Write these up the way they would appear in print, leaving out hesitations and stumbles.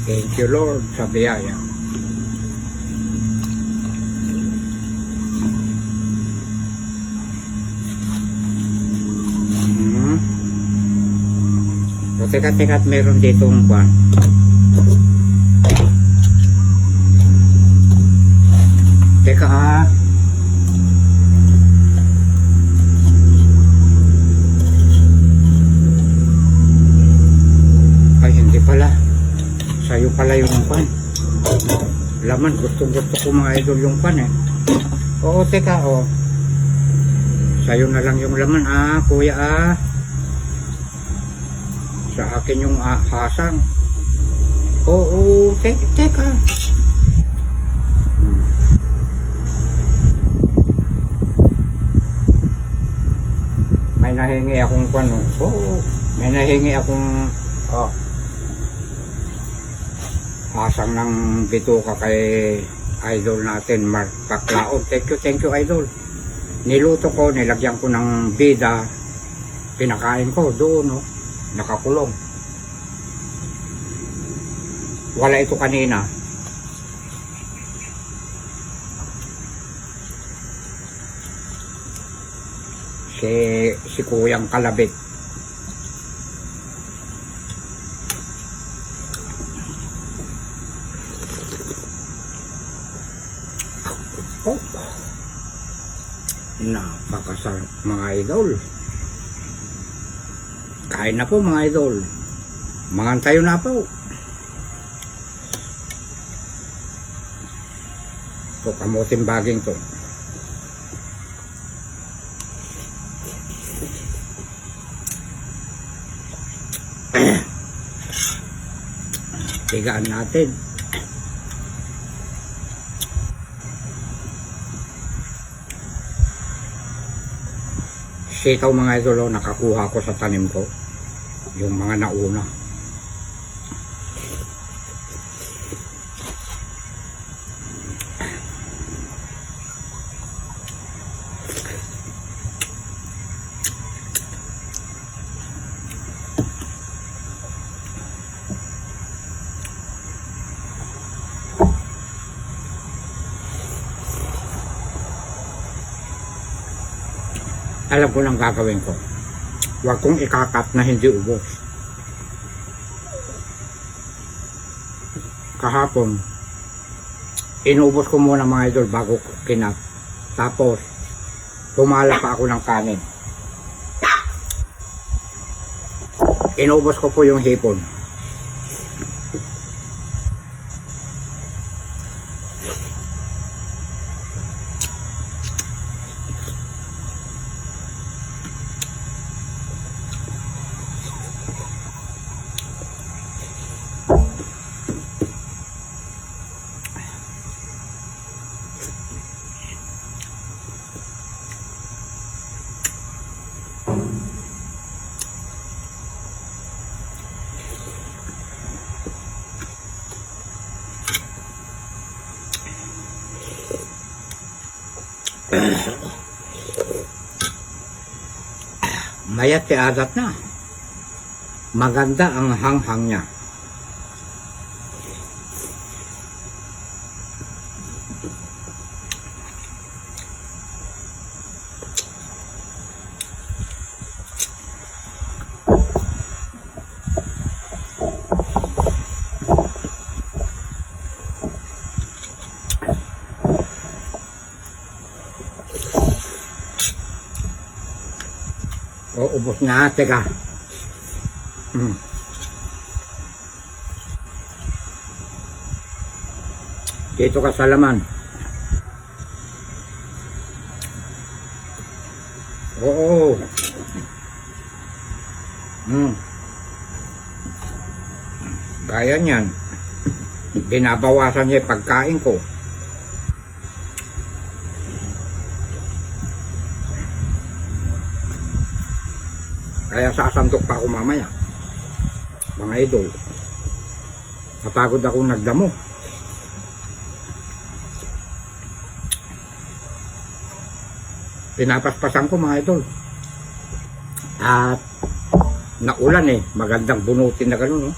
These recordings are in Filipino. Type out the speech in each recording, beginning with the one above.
Thank you Lord sa biyaya. So, teka, meron ditong kwan. Teka ay hindi pala. Sa'yo pala yung pan. Laman, gusto ko mga idol yung pan eh. Oo, teka, sa'yo na lang yung laman kuya sa akin yung hasang. Oo, teka. May nahingi akong pan. Oo, may nahingi akong hasang ng bituka kay idol natin Mark Paclaon. Thank you idol. Niluto ko, nilagyan ko ng bida, pinakain ko doon nakakulong. Wala ito kanina. Si Kuyang Kalabit. Napakasarap mga idol. Kain na po mga idol. Mangantayo na po. So kamuting baging to. Tigaan natin. Sitaw mga idol, nakakuha ko sa tanim ko yung mga nauna. Alam ko lang gagawin ko. Huwag kong ikakat na hindi ubos. Kahapon, inubos ko muna mga idol bago kinat. Tapos, pumala pa ako ng kanin. Inubos ko po yung hipon. Mayat adat na. Maganda ang hanghang niya. Ubos na, teka. Dito ka sa laman. Oo. Kaya niyan. Binabawasan niya yung pagkain ko. Kaya sasantok pa ako mamaya. Mga idol. Napagod ako nagdamo. Pinapaspasan ko mga idol. At naulan eh. Magandang bunutin na gano'n, no?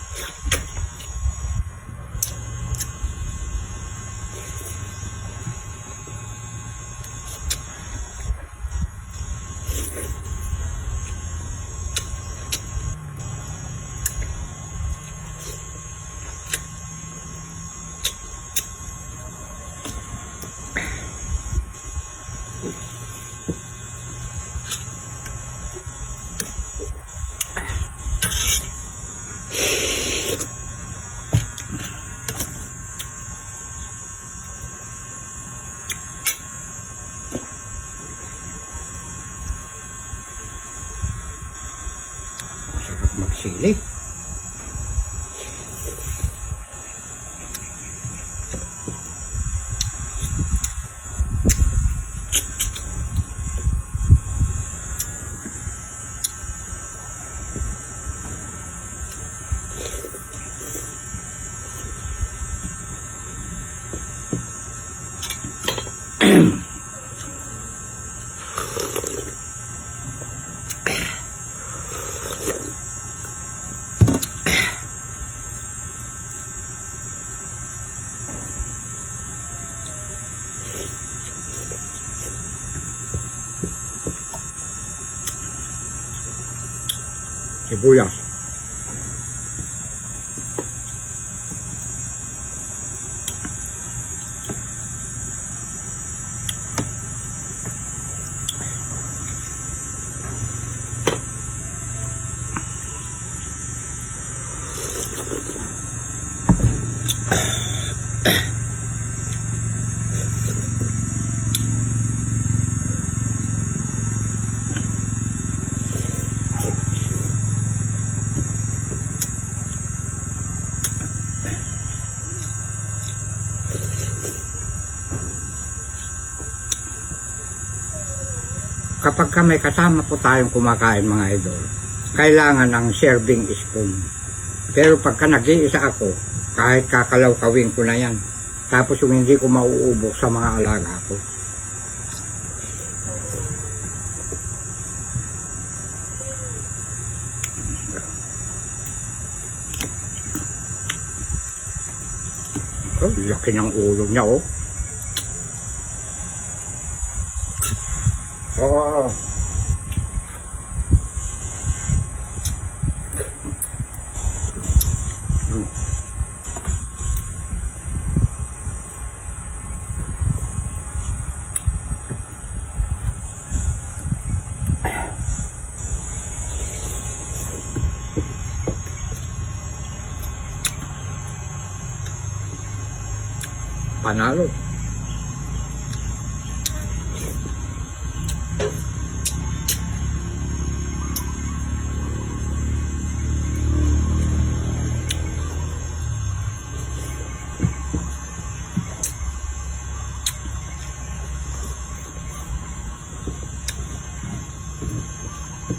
Masarap magsili. Sibuyas. Kapag ka may kasama po tayong kumakain mga idol, kailangan ng serving spoon. Pero pagka nag-iisa ako, kahit kakalaw-kawin ko na yan. Tapos yung hindi ko mauubok sa mga alaga ko. Oh, laki ng ulo niya, oh. Oo. Panalo.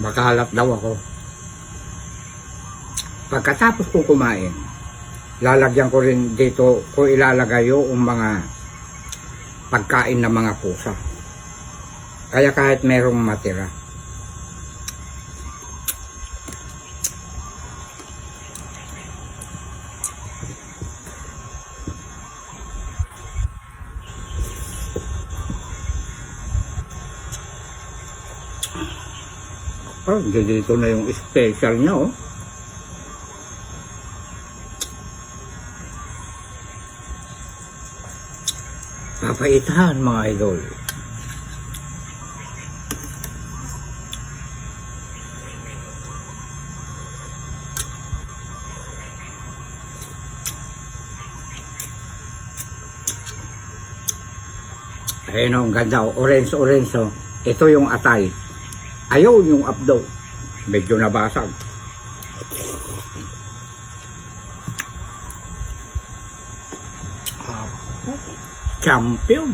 Makahalap daw ako. Pagkatapos kong kumain, lalagyan ko rin dito, ko ilalagay yung mga pagkain ng mga pusa. Kaya kahit merong matira. Oh, dito na yung special niya, oh. Papaitan mga idol. Ayun, ang ganda, orange orange, oh. Ito yung atay. Ayaw yung abdo. Medyo nabasag. Champion.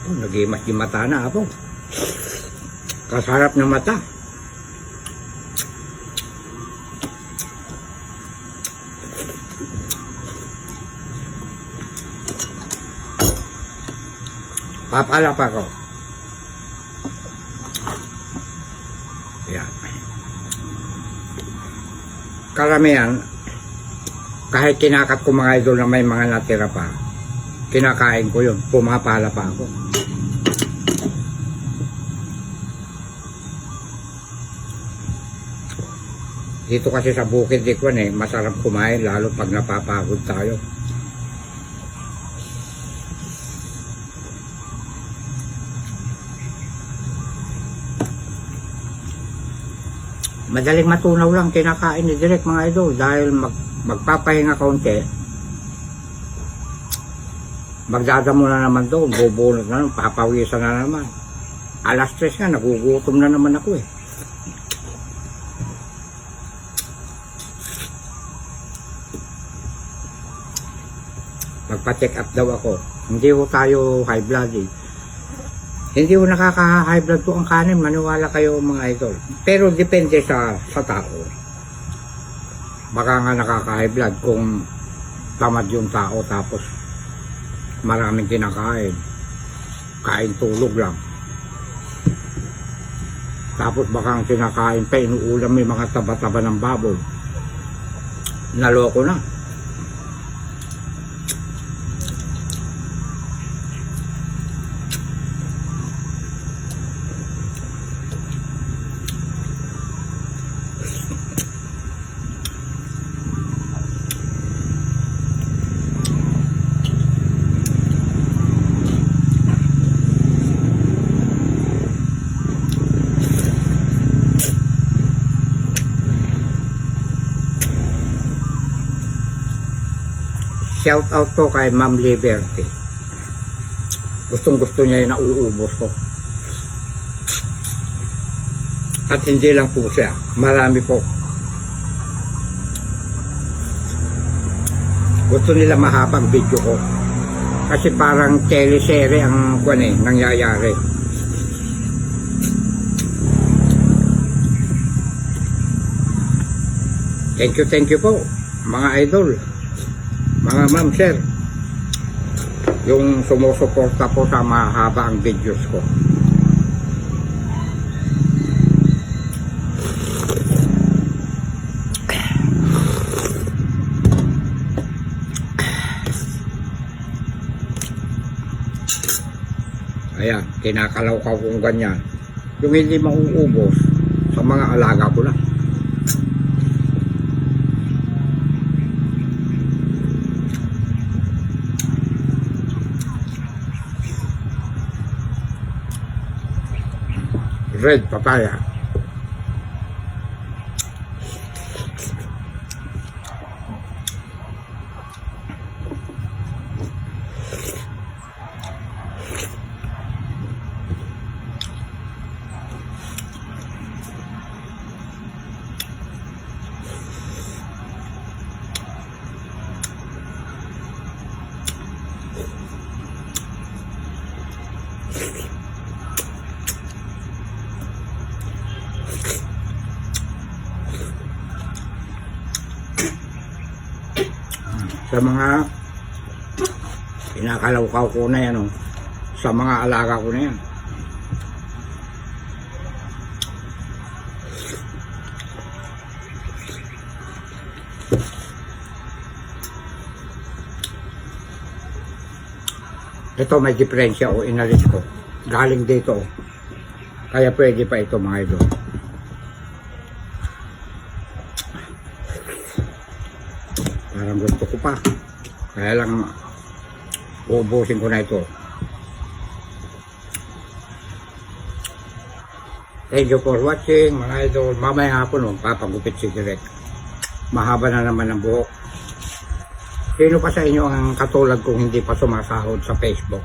Oh, nag-imas yung mata na ako. Kasarap ng mata. Papalap ako. Yan. Karamihan, kahit kinakat ko mga idol na may mga natira pa, kinakain ko yun. Pumapala pa ako. Dito kasi sa bukid dikwan masarap kumain lalo pag napapagod tayo. Madaling matunaw lang kinakain ni Direk mga idol dahil magpapahinga kaunti. Magdadamo na naman doon, bubunot na naman, papawisan na naman. Alas 3 nga, nagugutom na naman ako eh. Magpa-check up daw ako. Hindi ko tayo high blood eh. Hindi ko nakaka-high blood po ang kanin, maniwala kayo mga idol. Pero depende sa tao. Baka nga nakaka-high blood kung tamad yung tao tapos maraming kinakain. Kain tulog lang. Tapos baka ang kinakain pa, inuulam may mga taba-taba ng baboy. Naloko na. Shout out ko kay Ma'am Liberty. Gustong gusto niya yung nauubos ko. At hindi lang po siya. Marami po. Gusto nila mahabang video ko. Kasi parang teleserye ang nangyayari. Thank you po mga idol. Mga ma'am, sir, yung sumusuporta po sa mahaba ang videos ko. Ayan, kinakalaw-kaw kong ganyan. Yung hindi mauubos sa mga alaga ko lang. Red papaya. Sa mga pinakalaw-kaw ko na yan, sa mga alaga ko na yan. Ito may diferensya o inalis ko. Galing dito. Kaya pwede pa ito mga idol. Parang gusto ko pa. Kaya lang uubusin ko na ito. Thank you for watching mga idol. Mamaya hapon papagupit si Direk. Mahaba na naman ang buhok. Sino pa sa inyo ang katulad kong hindi pa sumasahod sa Facebook?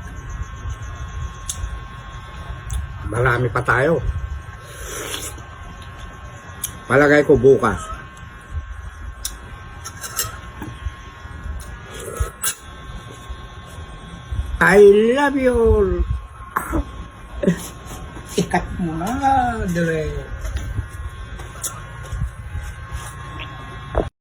Marami pa tayo. Palagay ko bukas. I love you all. sikat mo na, dire.